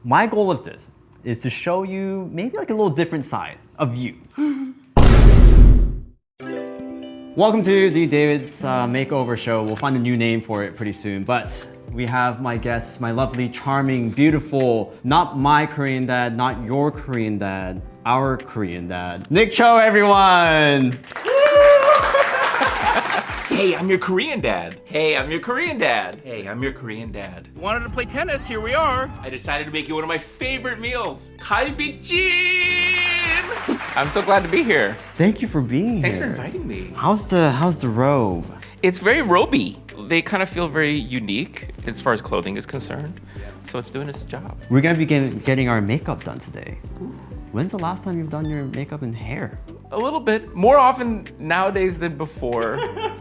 My goal with this is to show you maybe like a little different side of you. Welcome to the David's Makeover show. We'll find a new name for it pretty soon, but we have my guests, my lovely, charming, beautiful, not my Korean dad, not your Korean dad, our Korean dad, Nick Cho, everyone! Hey, I'm your Korean dad. Hey, I'm your Korean dad. Hey, I'm your Korean dad. Wanted to play tennis, here we are. I decided to make you one of my favorite meals, 갈비찜! I'm so glad to be here. Thank you for being Thanks here. for inviting me. How's the robe? It's very roby. They kind of feel very unique as far as clothing is concerned. So it's doing its job. We're gonna be getting our makeup done today. When's the last time you've done your makeup and hair? A little bit, more often nowadays than before,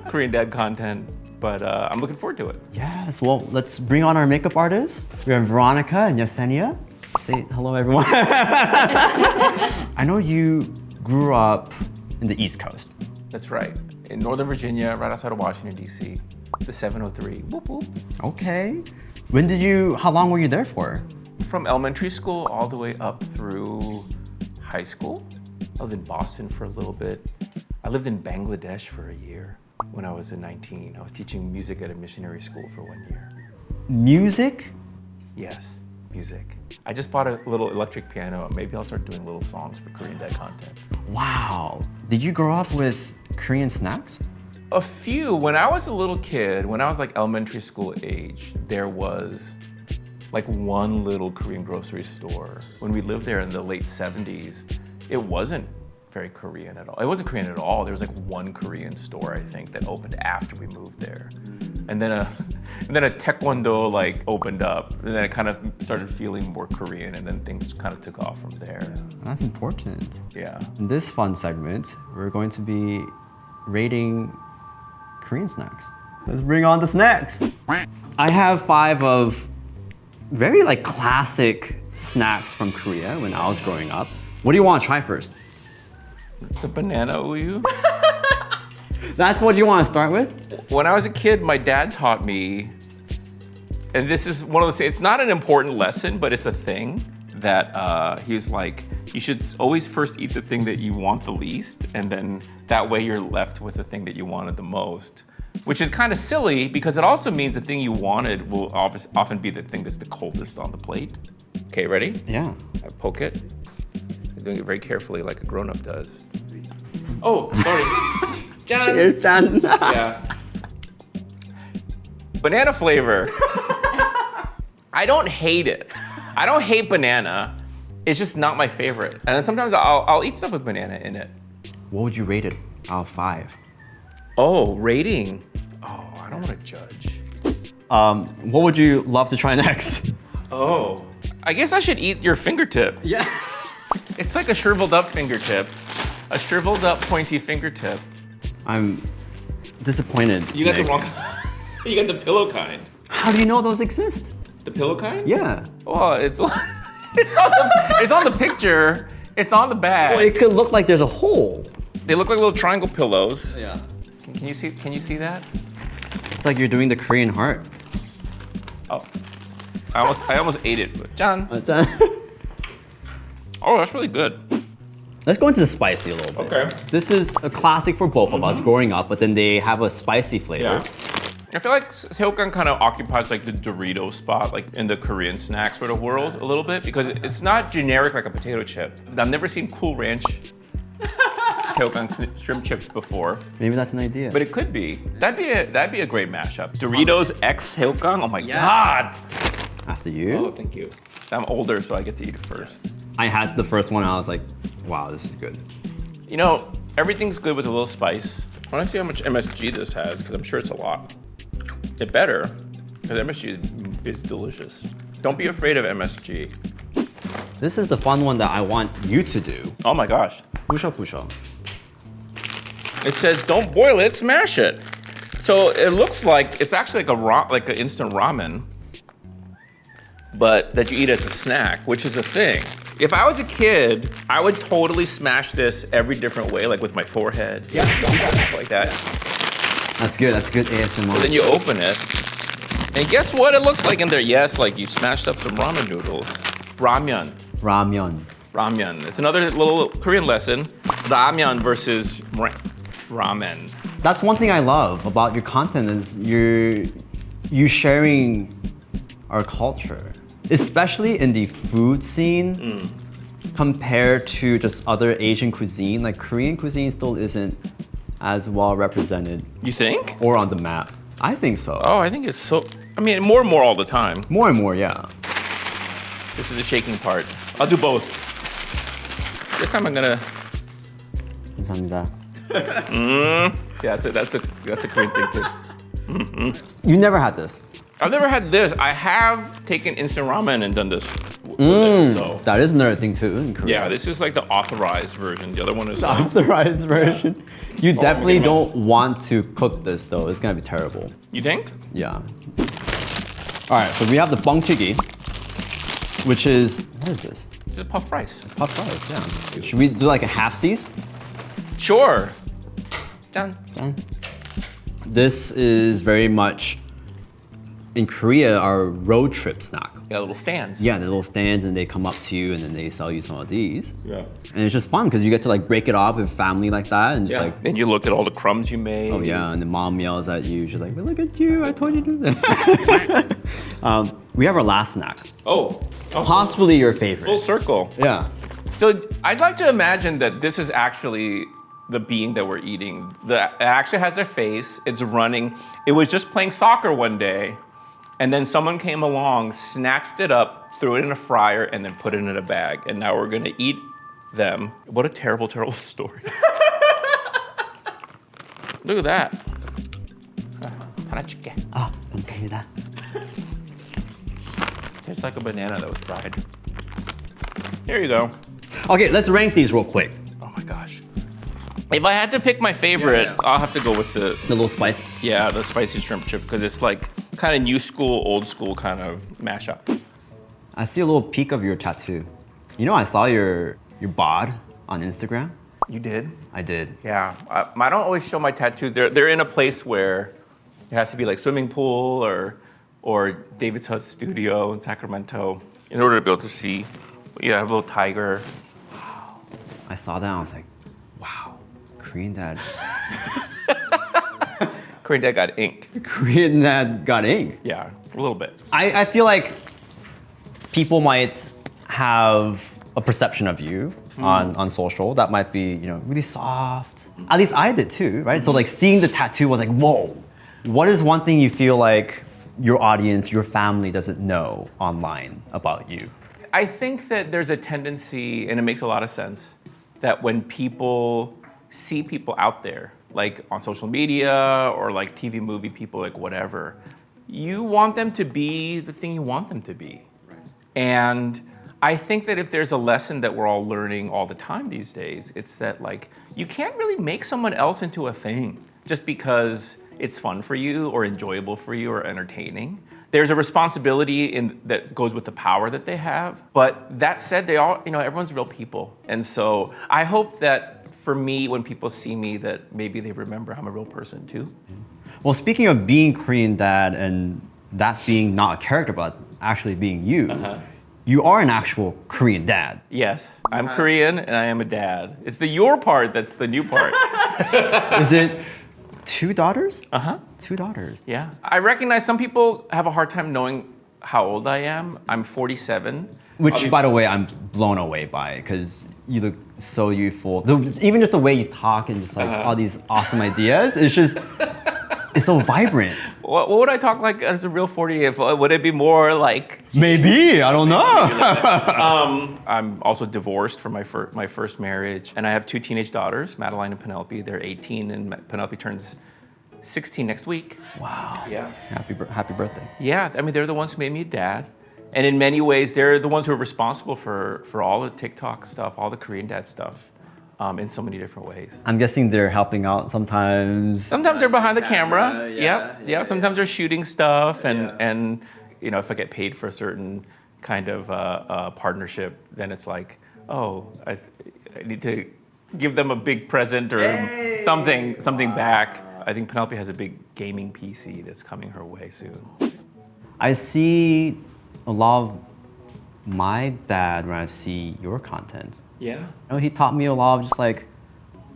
Korean dad content, but I'm looking forward to it. Yes, well, let's bring on our makeup artists. We have Veronica and Yesenia. Say hello, everyone. I know you grew up in the East Coast. That's right, in Northern Virginia, right outside of Washington, D.C., the 703, whoop whoop. Okay. How long were you there for? From elementary school all the way up through high school. I lived in Boston for a little bit. I lived in Bangladesh for a year when I was 19. I was teaching music at a missionary school for 1 year. Music? Yes, music. I just bought a little electric piano. Maybe I'll start doing little songs for Korean dad content. Wow. Did you grow up with Korean snacks? A few. When I was a little kid, when I was like elementary school age, there was like one little Korean grocery store. When we lived there in the late 70s, it wasn't very Korean at all. It wasn't Korean at all. There was like one Korean store, I think, that opened after we moved there. And then a taekwondo like opened up, and then it kind of started feeling more Korean, and then things kind of took off from there. That's important. Yeah. In this fun segment, we're going to be rating Korean snacks. Let's bring on the snacks. I have 5 of very like classic snacks from Korea when I was growing up. What do you want to try first? The banana uyu. That's what you want to start with? When I was a kid, my dad taught me, and this is one of those things, it's not an important lesson, but it's a thing that he's like, you should always first eat the thing that you want the least, and then that way you're left with the thing that you wanted the most. Which is kind of silly because it also means the thing you wanted will often be the thing that's the coldest on the plate. Okay, ready? Yeah. I poke it. I'm doing it very carefully like a grown-up does. Oh, sorry. Jan. Cheers, Jan. Yeah. Banana flavor. I don't hate it. I don't hate banana. It's just not my favorite. And then sometimes I'll eat stuff with banana in it. What would you rate it out of 5? Oh, rating. Oh, I don't want to judge. What would you love to try next? Oh, I guess I should eat your fingertip. Yeah. It's like a shriveled up fingertip. A shriveled up pointy fingertip. I'm disappointed. You got Nick. the wrong You got the pillow kind. How do you know those exist? The pillow kind? Yeah. Well, it's on the picture. It's on the bag. Well, it could look like there's a hole. They look like little triangle pillows. Yeah. Can you see that? It's like you're doing the Korean heart. Oh. I almost ate it, but John. Oh, that's really good. Let's go into the spicy a little bit. Okay. This is a classic for both of us growing up, but then they have a spicy flavor. Yeah. I feel like Seokgang kind of occupies like the Dorito spot, like in the Korean snack sort of world a little bit, because it's not generic like a potato chip. I've never seen Cool Ranch Seokgang shrimp chips before. Maybe that's an idea. But it could be. That'd be a great mashup. Doritos x Seokgang. Oh my God. After you. Oh, thank you. I'm older, so I get to eat it first. I had the first one, and I was like, wow, this is good. You know, everything's good with a little spice. I want to see how much MSG this has, because I'm sure it's a lot. It better, because MSG is delicious. Don't be afraid of MSG. This is the fun one that I want you to do. Oh my gosh. Pusha pusha. It says don't boil it, smash it. So it looks like it's actually like an instant ramen, but that you eat as a snack, which is a thing. If I was a kid, I would totally smash this every different way, like with my forehead. Yeah, like that. That's good ASMR. But then you open it, and guess what it looks like in there? Yes, like you smashed up some ramen noodles. Ramyeon. Ramyeon. Ramyeon. It's another little Korean lesson. Ramyeon versus ramen. That's one thing I love about your content is you sharing our culture, especially in the food scene compared to just other Asian cuisine. Like Korean cuisine still isn't as well represented You think? or on the map. I think so. Oh, I think it's so. I mean, more and more all the time. More and more, yeah. This is the shaking part. I'll do both. This time I'm gonna. 감사합니다. Yeah, that's a Korean thing too. You never had this. I've never had this. I have taken instant ramen and done this. With it, so. That is another thing too in Korea. Yeah, this is like the authorized version. The other one is The like, authorized version. You Oh, definitely okay, don't want to cook this though. It's gonna be terrible. you think? Yeah. All right, so we have the bongchigi, which is, what is this? It's a puffed rice. Puffed rice, yeah. Should we do like a half-seas? Sure. Done. Done. This is very much, in Korea, our road trip snack. Yeah, little stands. Yeah, the little stands and they come up to you and then they sell you some of these. Yeah. And it's just fun because you get to like break it off with family like that and just Yeah. like, Then you look at all the crumbs you made. oh yeah, and the mom yells at you. She's like, well, look at you, I told you to do that. We have our last snack. Oh. Possibly your favorite. Full circle. Yeah. So I'd like to imagine that this is actually the being that we're eating. It actually has a face, it's running. It was just playing soccer one day, and then someone came along, snatched it up, threw it in a fryer, and then put it in a bag. And now we're gonna eat them. What a terrible, terrible story. Look at that. 하나 줄게. 아, 감사합니다. Tastes like a banana that was fried. Here you go. Okay, let's rank these real quick. Oh my gosh. If I had to pick my favorite, Yeah. I'll have to go with the little spice. the spicy shrimp chip because it's like kind of new school, old school kind of mashup. I see a little peek of your tattoo. You know, I saw your bod on Instagram. You did? I did. Yeah. I don't always show my tattoos. They're in a place where it has to be like swimming pool or David's Hut studio in Sacramento in order to be able to see. Yeah, I have a little tiger. I saw that and I was like, wow, Korean dad. Korean Dad got ink. Korean dad got ink. Yeah, a little bit. I feel like people might have a perception of you on social that might be, you know, really soft. At least I did too, right? So like seeing the tattoo was like, whoa. What is one thing you feel like your audience, your family doesn't know online about you? I think that there's a tendency, and it makes a lot of sense, that when people see people out there, like on social media or like TV, movie people, like whatever, you want them to be the thing you want them to be. Right. And I think that if there's a lesson that we're all learning all the time these days, it's that like, you can't really make someone else into a thing just because it's fun for you or enjoyable for you or entertaining. There's a responsibility that goes with the power that they have. But that said, they all, everyone's real people. And so I hope that for me, when people see me, that maybe they remember I'm a real person too. Well, speaking of being Korean dad and that being not a character, but actually being you, you are an actual Korean dad. Yes, I'm Korean and I am a dad. It's the your part that's the new part. Is it 2 daughters? 2 daughters. Yeah. I recognize some people have a hard time knowing how old I am. I'm 47. Which, by the way, I'm blown away by because you look so youthful. Even just the way you talk and just like all these awesome ideas, it's just, it's so vibrant. What would I talk like as a real 40? Would it be more like? Maybe, I don't know. I'm also divorced from my first marriage, and I have 2 teenage daughters, Madeline and Penelope. They're 18, and Penelope turns 16 next week. Wow. Yeah. Happy birthday. Yeah, I mean, they're the ones who made me a dad. And in many ways, they're the ones who are responsible for all the TikTok stuff, all the Korean dad stuff, in so many different ways. I'm guessing they're helping out sometimes. Sometimes they're behind the camera. Yeah. Sometimes they're shooting stuff, and if I get paid for a certain kind of partnership, then it's like, oh, I need to give them a big present or something back. I think Penelope has a big gaming PC that's coming her way soon. I see a lot of my dad when I see your content. Yeah. You know, he taught me a lot of just like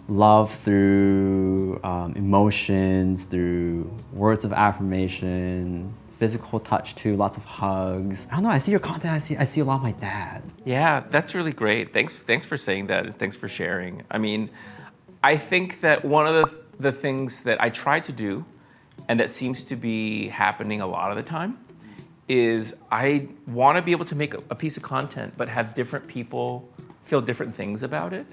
love through emotions, through words of affirmation, physical touch too, lots of hugs. I don't know, I see your content, I see a lot of my dad. Yeah, that's really great. Thanks for saying that, and thanks for sharing. I mean, I think that one of the things that I try to do, and that seems to be happening a lot of the time, is I want to be able to make a piece of content, but have different people feel different things about it.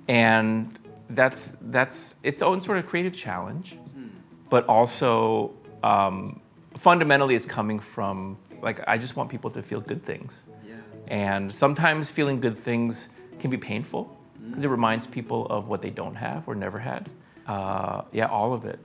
And that's its own sort of creative challenge, but also fundamentally it's coming from, like, I just want people to feel good things. Yeah. And sometimes feeling good things can be painful because it reminds people of what they don't have or never had. Yeah, all of it.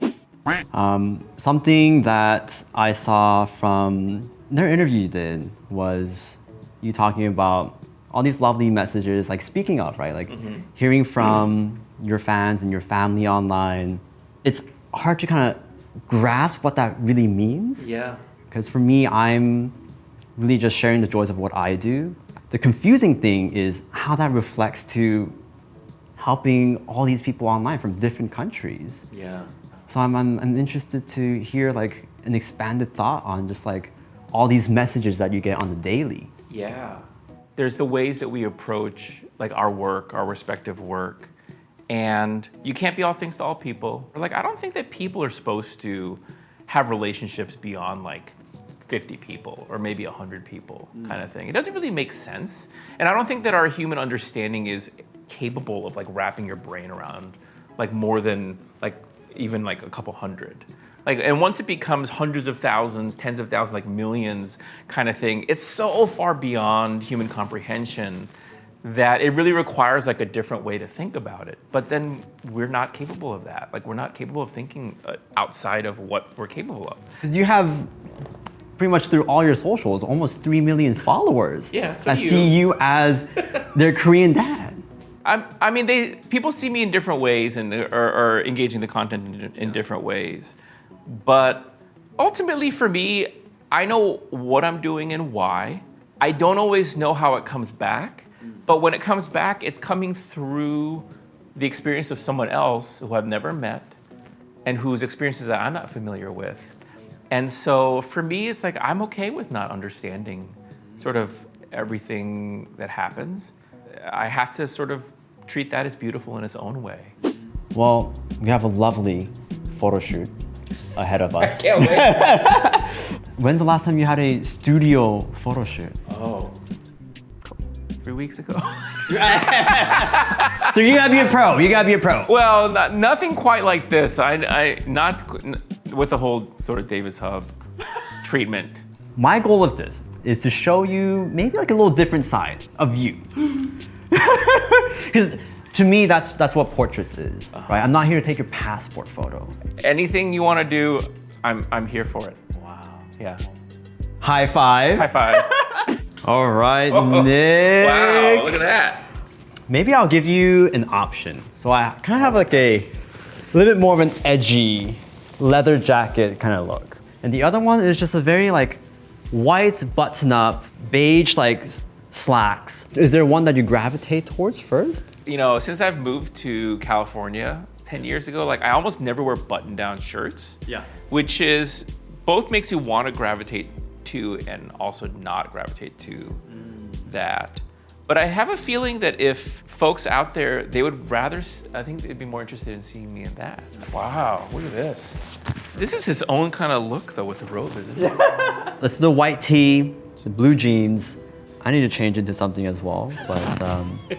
Something that I saw from their interview you did was you talking about all these lovely messages, like speaking up, right? Like hearing from your fans and your family online. It's hard to kind of grasp what that really means. Yeah. Because for me, I'm really just sharing the joys of what I do. The confusing thing is how that reflects to helping all these people online from different countries. Yeah. So I'm interested to hear like an expanded thought on just like all these messages that you get on the daily. Yeah. There's the ways that we approach like our work, our respective work, and you can't be all things to all people. Like, I don't think that people are supposed to have relationships beyond like 50 people or maybe 100 people kind of thing. It doesn't really make sense. And I don't think that our human understanding is capable of like wrapping your brain around like more than like even like a couple hundred. Like, and once it becomes hundreds of thousands, tens of thousands, like millions kind of thing, it's so far beyond human comprehension that it really requires like a different way to think about it. But then we're not capable of that. Like, we're not capable of thinking outside of what we're capable of. Because you have pretty much through all your socials, almost 3 million followers. Yeah, so that see you as their Korean dad. I mean, people see me in different ways and are engaging the content in different ways. But ultimately for me, I know what I'm doing and why. I don't always know how it comes back, but when it comes back, it's coming through the experience of someone else who I've never met and whose experiences that I'm not familiar with. And so for me, it's like, I'm okay with not understanding sort of everything that happens. I have to sort of treat that as beautiful in its own way. Well, we have a lovely photo shoot ahead of us. I can't wait. When's the last time you had a studio photo shoot? Oh, 3 weeks ago. So you gotta be a pro. You gotta be a pro. Well, nothing quite like this. Not with the whole sort of David's Hub treatment. My goal of this is to show you maybe like a little different side of you. Because to me, that's what portraits is, right? I'm not here to take your passport photo. Anything you want to do, I'm here for it. Wow. Yeah. High five. High five. All right, Nick. Wow, look at that. Maybe I'll give you an option. So I kind of have like a little bit more of an edgy leather jacket kind of look. And the other one is just a very like white button-up, beige like slacks. Is there one that you gravitate towards first? You know, since I've moved to California 10 years ago, like I almost never wear button-down shirts. Yeah. Which is, both makes you want to gravitate to and also not gravitate to that. But I have a feeling that if folks out there, they would rather, I think they'd be more interested in seeing me in that. Wow, look at this. This is its own kind of look though with the robe, isn't it? Let's do the white tee, the blue jeans. I need to change into something as well, but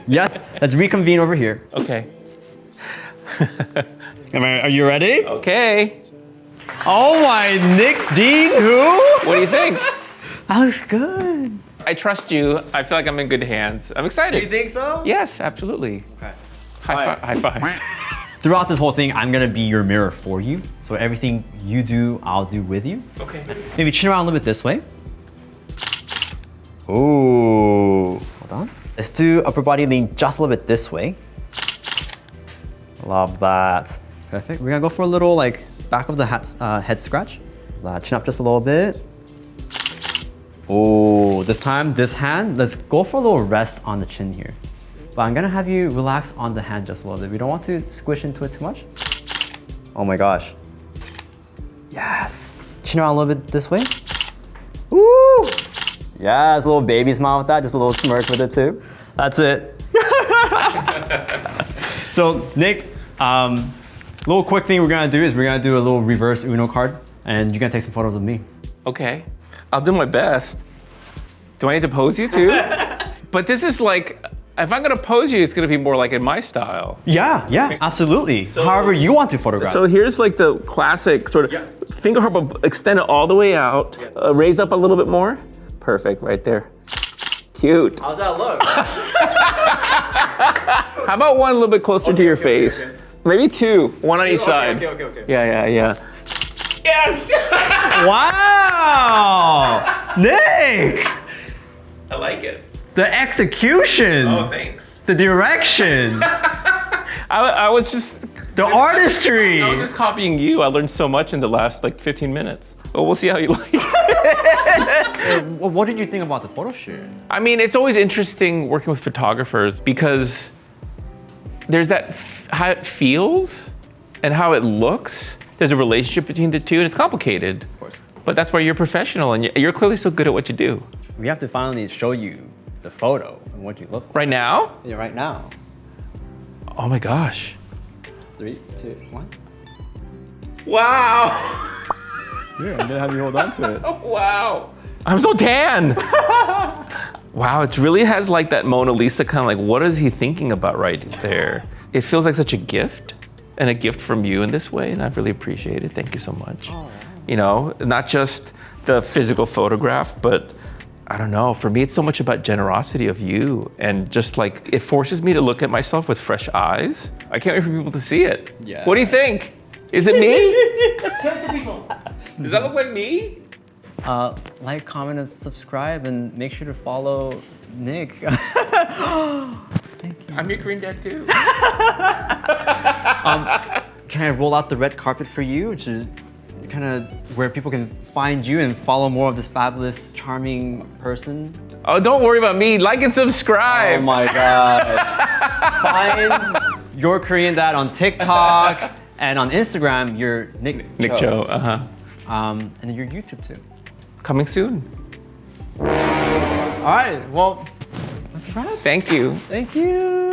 yes, let's reconvene over here. Okay. Are you ready? Okay. Oh my, Nick Dean, who? What do you think? That looks good. I trust you. I feel like I'm in good hands. I'm excited. Do you think so? Yes, absolutely. Okay. High five. Throughout this whole thing, I'm gonna be your mirror for you. So everything you do, I'll do with you. Okay. Maybe chin around a little bit this way. Ooh, hold on. Let's do upper body lean just a little bit this way. Love that. Perfect. We're gonna go for a little like back of the head scratch. Chin up just a little bit. Oh, this time, this hand, let's go for a little rest on the chin here. But I'm gonna have you relax on the hand just a little bit. We don't want to squish into it too much. Oh my gosh. Yes. Chin out a little bit this way. Woo! Yes, a little baby smile with that, just a little smirk with it too. That's it. So Nick, little quick thing we're gonna do is we're gonna do a little reverse Uno card, and you're gonna take some photos of me. Okay, I'll do my best. Do I need to pose you too? But this is like, if I'm gonna pose you, it's gonna be more like in my style. Yeah, absolutely. However you want to photograph. So here's like the classic sort of finger hop, extend it all the way out, raise up a little bit more. Perfect, right there. Cute. How's that look? How about one a little bit closer to your face? Okay. Maybe two, one on each side. Okay. Yeah. Yes! Wow! Nick! I like it. The execution! Oh, thanks. The direction! I was just... The artistry! I was just copying you. I learned so much in the last like 15 minutes. Well, we'll see how you like it. What did you think about the photo shoot? I mean, it's always interesting working with photographers because there's that how it feels and how it looks. There's a relationship between the two, and it's complicated. Of course. But that's why you're professional, and you're clearly so good at what you do. We have to finally show you the photo and what you look like. Right now? Yeah, right now. Oh my gosh. 3, 2, 1. Wow. Here, I'm gonna have you hold on to it. Oh, wow. I'm so tan. Wow, it really has like that Mona Lisa kind of like, what is he thinking about right there? It feels like such a gift, and a gift from you in this way, and I really appreciate it. Thank you so much. Oh. You know, not just the physical photograph, but I don't know, for me, it's so much about generosity of you, and just like, it forces me to look at myself with fresh eyes. I can't wait for people to see it. Yeah. What do you think? Is it me? Show it to people. Does that look like me? Like, comment, and subscribe, and make sure to follow Nick. Thank you. I'm your Korean dad too. Can I roll out the red carpet for you to kind of where people can find you and follow more of this fabulous, charming person? Oh, don't worry about me. Like and subscribe. Oh my God. Find Your Korean Dad on TikTok and on Instagram, you're Nick Cho. And then your YouTube too. Coming soon. All right, well, that's a wrap. Thank you. Thank you.